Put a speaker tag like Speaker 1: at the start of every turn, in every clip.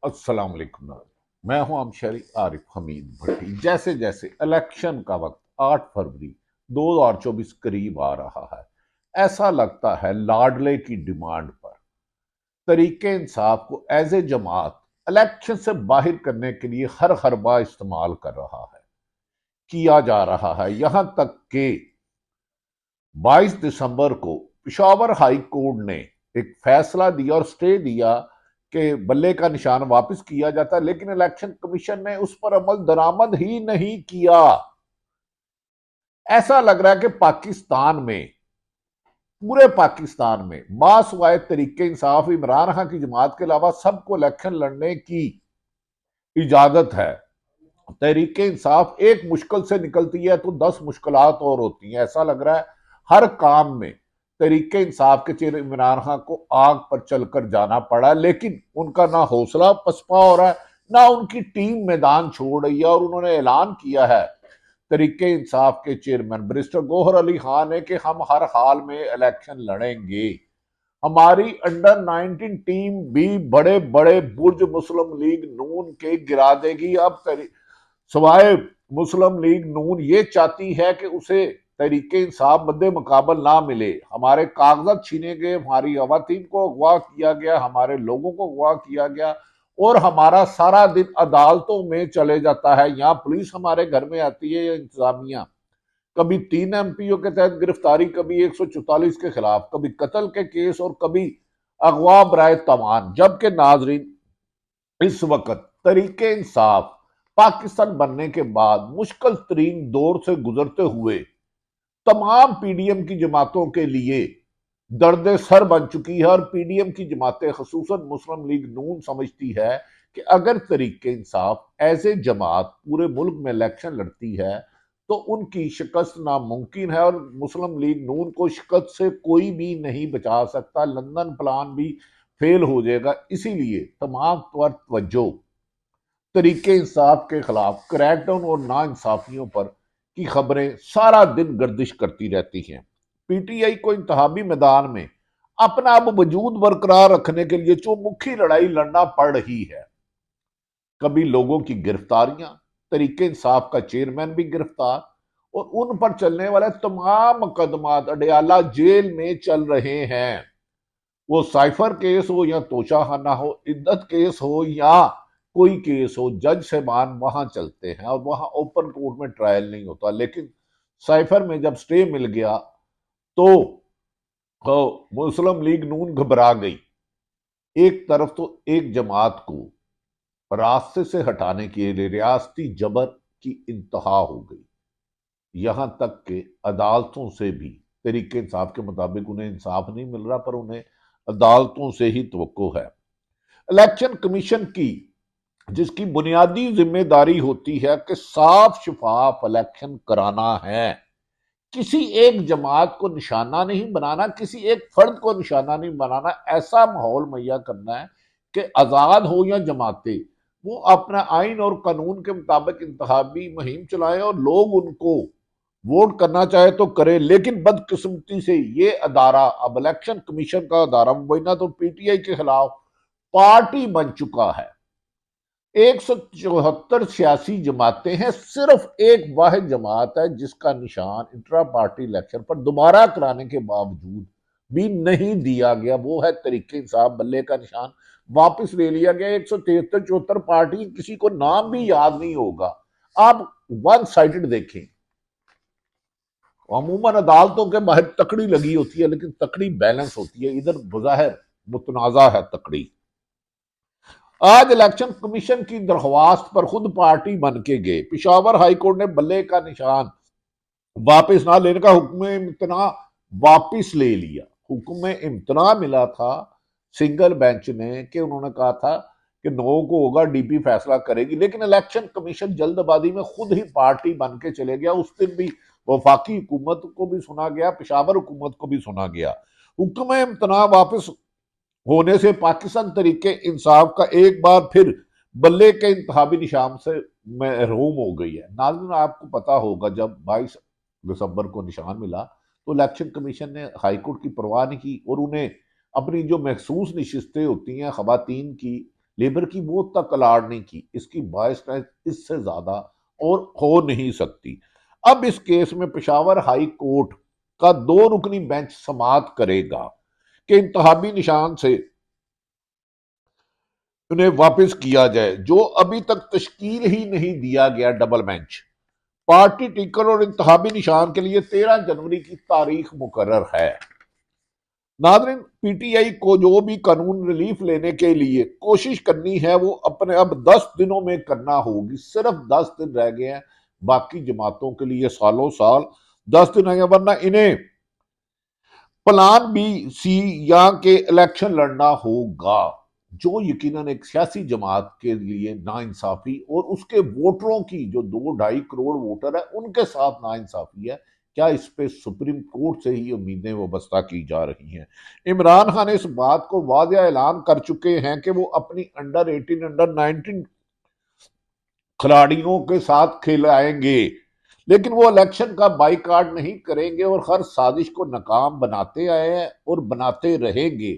Speaker 1: अस्सलाम वालेकुम नाज़रीन। मैं हूं अमशरी आरिफ हमीद भट्टी। जैसे जैसे इलेक्शन का वक्त 8 फरवरी 2024 करीब आ रहा है, ऐसा लगता है लाडले की डिमांड पर तरीके इंसाफ को एज ए जमात इलेक्शन से बाहर करने के लिए हर हरबा इस्तेमाल कर रहा है, किया जा रहा है। यहां तक कि 22 दिसंबर को पिशावर हाई कोर्ट ने एक फैसला दिया और स्टे दिया कि बल्ले का निशान वापस किया जाता है, लेकिन इलेक्शन कमीशन ने उस पर अमल दरामद ही नहीं किया। ऐसा लग रहा है कि पाकिस्तान में, पूरे पाकिस्तान में बासवाए तरीके इंसाफ इमरान खान की जमात के अलावा सबको इलेक्शन लड़ने की इजाजत है। तहरीके इंसाफ एक मुश्किल से निकलती है तो 10 मुश्किलात और होती हैं। ऐसा लग रहा है हर काम में तहरीके इंसाफ के चेहरे इमरान खान को आग पर चलकर जाना पड़ा, लेकिन उनका ना हौसला पसपा हो रहा है, ना उनकी टीम मैदान छोड़ रही है। और उन्होंने ऐलान किया है तहरीके इंसाफ के चेयरमैन बैरिस्टर गौहर अली खान ने कि हम हर हाल में इलेक्शन लड़ेंगे। हमारी अंडर 19 टीम भी बड़े बड़े बुर्ज मुस्लिम लीग नून के गिरा देगी। अब सवाए मुस्लिम लीग नून ये चाहती है कि उसे तहरीके इंसाफ मद्दे मुकाबल ना मिले। हमारे कागजात छीने गए, हमारी खवातीन को अगवा किया गया, हमारे लोगों को अगवा किया गया और हमारा सारा दिन अदालतों में चले जाता है। यहाँ पुलिस हमारे घर में आती है या इंतजामिया, कभी 3 MPO के तहत गिरफ्तारी, कभी 144 के खिलाफ, कभी कत्ल के केस और कभी अगवा बराए तमान। जबकि नाजरीन, इस वक्त तरीके इंसाफ पाकिस्तान बनने के बाद मुश्किल तरीन दौर से गुजरते हुए तमाम पीडीएम की जमातों के लिए दर्द सर बन चुकी है। और पीडीएम की जमातें, खसूसन मुस्लिम लीग नून, समझती है कि अगर तरीके इंसाफ एज ए जमात पूरे मुल्क में इलेक्शन लड़ती है तो उनकी शिकस्त नामुमकिन है और मुस्लिम लीग नून को शिकस्त से कोई भी नहीं बचा सकता। लंदन प्लान भी फेल हो जाएगा। इसीलिए तमाम तौर तवज्जो तरीके इंसाफ के खिलाफ क्रैकडाउन और ना इंसाफियों पर की खबरें सारा दिन गर्दिश करती रहती हैं। पीटीआई को इंतहाबी मैदान में अपना अब वजूद बरकरार रखने के लिए चौमुखी लड़ाई लड़ना पड़ रही है। कभी लोगों की गिरफ्तारियां, तरीके इंसाफ का चेयरमैन भी गिरफ्तार और उन पर चलने वाले तमाम मुकदमात अडयाला जेल में चल रहे हैं। वो साइफर केस हो या तोशाखाना हो, इद्दत केस हो या कोई केस हो, जज साहबान वहां चलते हैं और वहां ओपन कोर्ट में ट्रायल नहीं होता। लेकिन साइफर में जब स्टे मिल गया तो मुस्लिम लीग नून घबरा गई। एक तरफ तो एक जमात को रास्ते से हटाने के लिए रियासती जबर की इंतहा हो गई, यहां तक कि अदालतों से भी तरीके इंसाफ के मुताबिक उन्हें इंसाफ नहीं मिल रहा, पर उन्हें अदालतों से ही तवक्को है। इलेक्शन कमीशन की, जिसकी बुनियादी जिम्मेदारी होती है कि साफ शफाफ इलेक्शन कराना है, किसी एक जमात को निशाना नहीं बनाना, किसी एक फर्द को निशाना नहीं बनाना, ऐसा माहौल मुहैया करना है कि आजाद हो या जमाते वो अपना आइन और कानून के मुताबिक इंतखाबी मुहिम चलाएं और लोग उनको वोट करना चाहे तो करे। लेकिन बदकिस्मती से ये अदारा, अब इलेक्शन कमीशन का अदारा, मुबैना तो पीटीआई के खिलाफ पार्टी बन चुका है। 174 सियासी जमातें हैं, सिर्फ एक वाहिद जमात है जिसका निशान इंट्रा पार्टी इलेक्शन पर दोबारा कराने के बावजूद भी नहीं दिया गया। वो है तरीके इंसाफ, बल्ले का निशान वापस ले लिया गया। 173-74 पार्टी, किसी को नाम भी याद नहीं होगा। आप वन साइडेड देखें, अमूमन अदालतों के बाहर तकड़ी लगी होती है, लेकिन तकड़ी बैलेंस होती है, इधर बज़ाहिर मुतनाज़ा है तकड़ी। आज इलेक्शन कमीशन की दरख्वास्त पर खुद पार्टी बन के गए। पिशावर हाईकोर्ट ने बल्ले का निशान वापस ना लेने का हुक्म इम्तना वापस ले लिया। हुक्म इम्तना मिला था सिंगल बेंच ने कि उन्होंने कहा था कि 9 को होगा, डीपी फैसला करेगी, लेकिन इलेक्शन कमीशन जल्दबाजी में खुद ही पार्टी बन के चले गया। उस दिन भी वफाकी हुकूमत को भी सुना गया, पिशावर हुकूमत को भी सुना गया। हुक्म इम्तना वापस होने से पाकिस्तान तरीके इंसाफ का एक बार फिर बल्ले के इंतहाबी निशान से महरूम हो गई है। नाज़रीन, आपको पता होगा जब 22 दिसंबर को निशान मिला तो इलेक्शन कमीशन ने हाईकोर्ट की परवाह नहीं की और उन्हें अपनी जो महसूस नशिस्तें होती हैं खवातीन की लेबर की वो तक अलाट नहीं की। इसकी बायसनेस इससे ज्यादा और हो नहीं सकती। अब इस केस में पेशावर हाई कोर्ट का 2 रुकनी बेंच समाअत करेगा कि इंतहाबी निशान से उन्हें वापस किया जाए, जो अभी तक तश्कील ही नहीं दिया गया डबल बेंच। पार्टी टिकट और इंतहाबी निशान के लिए 13 जनवरी की तारीख मुकर्रर है। नादरीन, पीटीआई को जो भी कानून रिलीफ लेने के लिए कोशिश करनी है वो अपने अब 10 दिनों में करना होगी। सिर्फ 10 दिन रह गए हैं, बाकी जमातों के लिए सालों साल 10 दिन है, वरना इन्हें प्लान बी सी या के इलेक्शन लड़ना होगा, जो यकीनन एक सियासी जमात के लिए नाइंसाफी और उसके वोटरों की जो 2-2.5 करोड़ वोटर है उनके साथ नाइंसाफी है। क्या इस पे सुप्रीम कोर्ट से ही उम्मीदें वाबस्ता की जा रही हैं? इमरान खान इस बात को वादिया ऐलान कर चुके हैं कि वो अपनी अंडर 18 अंडर 19 खिलाड़ियों के साथ खिलाएंगे, लेकिन वो इलेक्शन का बाइकाट नहीं करेंगे और हर साजिश को नाकाम बनाते आए हैं और बनाते रहेंगे,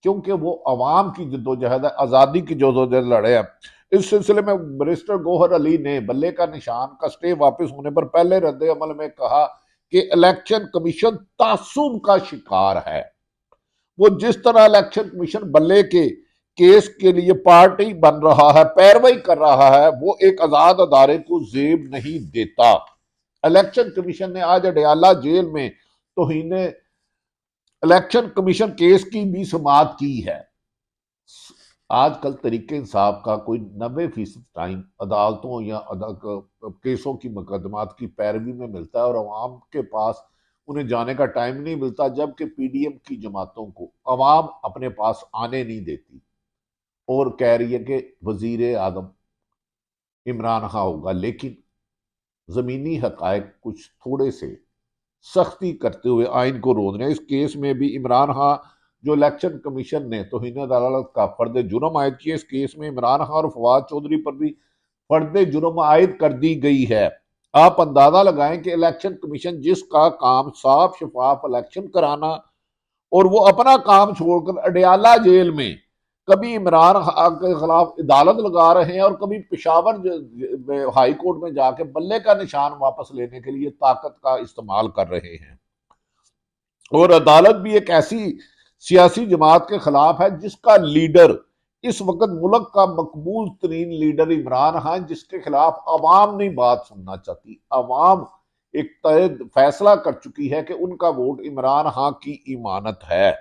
Speaker 1: क्योंकि वो अवाम की जद्दोजहद है, आजादी की जद्दोजहद लड़े हैं। इस सिलसिले में बैरिस्टर गौहर अली ने बल्ले का निशान का स्टे वापस होने पर पहले रद्द अमल में कहा कि इलेक्शन कमीशन तासुब का शिकार है। वो जिस तरह इलेक्शन कमीशन बल्ले के केस के लिए पार्टी बन रहा है, पैरवाई कर रहा है, वो एक आजाद अदारे को जेब नहीं देता। इलेक्शन कमीशन ने आज अडयाला जेल में तौहीन इलेक्शन कमीशन केस की भी समाअत की है। आजकल तरीके इंसाफ का कोई 90% टाइम अदालतों या केसों की मुकदमात की पैरवी में मिलता है और अवाम के पास उन्हें जाने का टाइम नहीं मिलता, जबकि पीडीएम की जमातों को अवाम अपने पास आने नहीं देती और कह रही है कि वजीर आजम इमरान खान होगा, लेकिन जमीनी हकायक कुछ थोड़े से सख्ती करते हुए आइन को रोक रहे हैं। इस केस में भी इमरान खान जो इलेक्शन कमीशन ने तौहीन अदालत का फर्द जुर्म आयद किया, इस केस में इमरान खान और फवाद चौधरी पर भी फर्द जुर्म आयद कर दी गई है। आप अंदाजा लगाएं कि इलेक्शन कमीशन जिसका काम साफ शफाफ इलेक्शन कराना और वो अपना काम छोड़कर अडयाला जेल में कभी इमरान खान के खिलाफ अदालत लगा रहे हैं और कभी पेशावर हाई कोर्ट में जाके बल्ले का निशान वापस लेने के लिए ताकत का इस्तेमाल कर रहे हैं। और अदालत भी एक ऐसी सियासी जमात के खिलाफ है जिसका लीडर इस वक्त मुल्क का मकबूल तरीन लीडर इमरान खान, जिसके खिलाफ अवाम नहीं बात सुनना चाहती। अवाम एक तय फैसला कर चुकी है कि उनका वोट इमरान खान की इमानत है।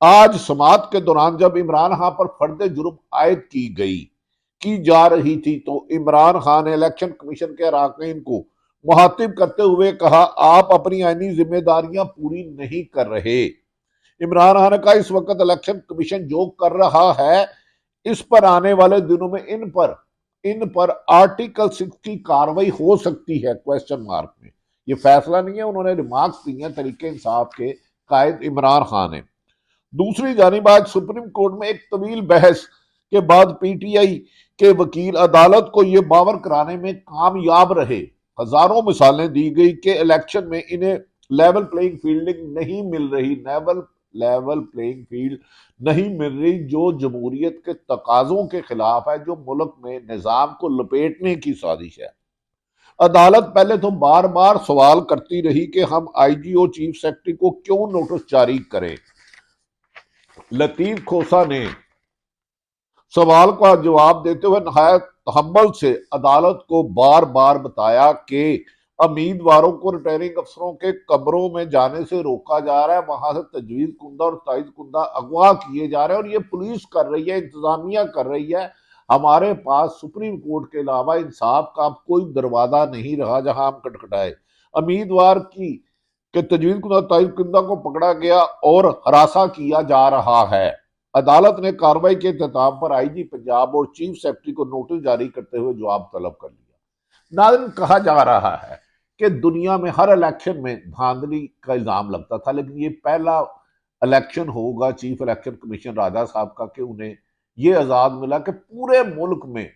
Speaker 1: आज समाअत के दौरान जब इमरान खान पर फर्द जुर्म आयद की जा रही थी, तो इमरान खान ने इलेक्शन कमीशन के अरकान को मुखातिब करते हुए कहा, आप अपनी आईनी जिम्मेदारियां पूरी नहीं कर रहे। इमरान खान ने कहा, इस वक्त इलेक्शन कमीशन जो कर रहा है इस पर आने वाले दिनों में इन पर आर्टिकल 6 की कार्रवाई हो सकती है, क्वेश्चन मार्क में। ये फैसला नहीं है, उन्होंने रिमार्क्स दिए हैं तरीके इंसाफ के कायद इमरान खान ने। दूसरी जानिब आज सुप्रीम कोर्ट में एक तवील बहस के बाद पीटीआई के वकील अदालत को यह बावर कराने में कामयाब रहे। हजारों मिसालें दी गई कि इलेक्शन में इन्हें लेवल प्लेइंग फील्डिंग नहीं मिल रही, लेवल प्लेइंग फील्ड नहीं मिल रही, जो जमहूरियत के तकाजों के खिलाफ है, जो मुल्क में निजाम को लपेटने की साजिश है। अदालत पहले तो बार बार सवाल करती रही कि हम आईजीओ चीफ सेक्रेटरी को क्यों नोटिस जारी करें। लतीफ खोसा ने सवाल का जवाब देते हुए नहायत तहम्मुल से अदालत को बार बार बताया कि उम्मीदवारों को रिटर्निंग अफसरों के कमरों में जाने से रोका जा रहा है, वहां से तजवीज़ कुंदा और ताइज कुंदा अगवा किए जा रहे हैं और ये पुलिस कर रही है, इंतजामिया कर रही है। हमारे पास सुप्रीम कोर्ट के अलावा इंसाफ का कोई दरवाजा नहीं रहा जहां हम खटखटाए। उम्मीदवार की कि तजवीज़ कुंदा ताइज कुंदा को पकड़ा गया और हरासा किया जा रहा है। अदालत ने कार्रवाई के इख्तिताम पर आईजी पंजाब और चीफ सेक्रेटरी को नोटिस जारी करते हुए जवाब तलब कर लिया। नाज़रीन, कहा जा रहा है कि दुनिया में हर इलेक्शन में धांधली का इल्जाम लगता था, लेकिन ये पहला इलेक्शन होगा चीफ इलेक्शन कमीशन राजा साहब का कि उन्हें ये आजाद मिला कि पूरे मुल्क में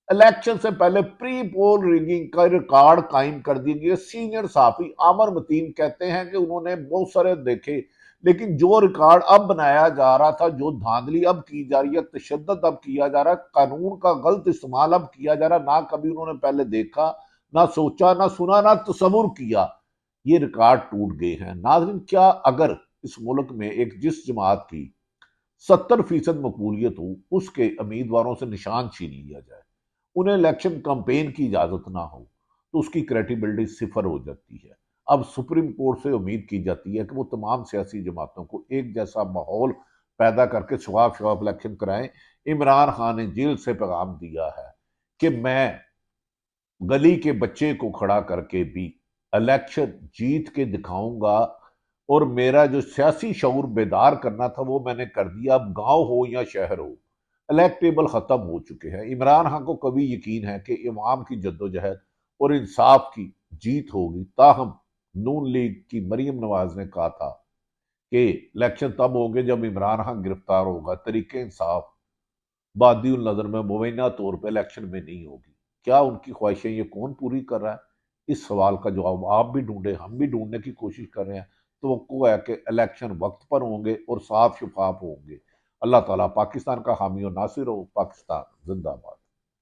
Speaker 1: इलेक्शन से पहले प्री पोल रिगिंग का रिकॉर्ड कायम कर दिए गए। सीनियर साफी आमर मतीन कहते हैं कि उन्होंने बहुत सारे देखे लेकिन जो रिकॉर्ड अब बनाया जा रहा था, जो धांधली अब की जा रही है, तशद्दुद अब किया जा रहा है, कानून का गलत इस्तेमाल अब किया जा रहा है, ना कभी उन्होंने पहले देखा, ना सोचा, ना सुना, ना तस्वुर किया, ये रिकॉर्ड टूट गए हैं। नाज़रीन, क्या अगर इस मुल्क में एक जिस जमात की 70% मकबूलियत हो, उसके उम्मीदवारों से निशान छीन लिया जाए, उन्हें इलेक्शन कंपेन की इजाजत ना हो, तो उसकी क्रेडिबिलिटी सिफर हो जाती है। अब सुप्रीम कोर्ट से उम्मीद की जाती है कि वो तमाम सियासी जमातों को एक जैसा माहौल पैदा करके शफाफ शफाफ इलेक्शन कराएं। इमरान खान ने जेल से पैगाम दिया है कि मैं गली के बच्चे को खड़ा करके भी इलेक्शन जीत के दिखाऊंगा, और मेरा जो सियासी शऊर बेदार करना था वो मैंने कर दिया। अब गांव हो या शहर हो, इलेक्टेबल खत्म हो चुके हैं। इमरान खान को कभी यकीन है कि इमाम की जद्दोजहद और इंसाफ की जीत होगी। ताहम नून लीग की मरीम नवाज ने कहा था कि इलेक्शन तब होंगे जब इमरान खान गिरफ्तार होगा, तरीके इंसाफ बादी उल नजर में मुबैना तौर पर इलेक्शन में नहीं होगी। क्या उनकी ख्वाहिशें ये कौन पूरी कर रहा है? इस सवाल का जवाब आप भी ढूंढे, हम भी ढूंढने की कोशिश कर रहे हैं। तो है कि इलेक्शन वक्त पर होंगे और साफ शफाफ होंगे। अल्लाह ताला पाकिस्तान का हामी और नासिर हो। पाकिस्तान जिंदाबाद।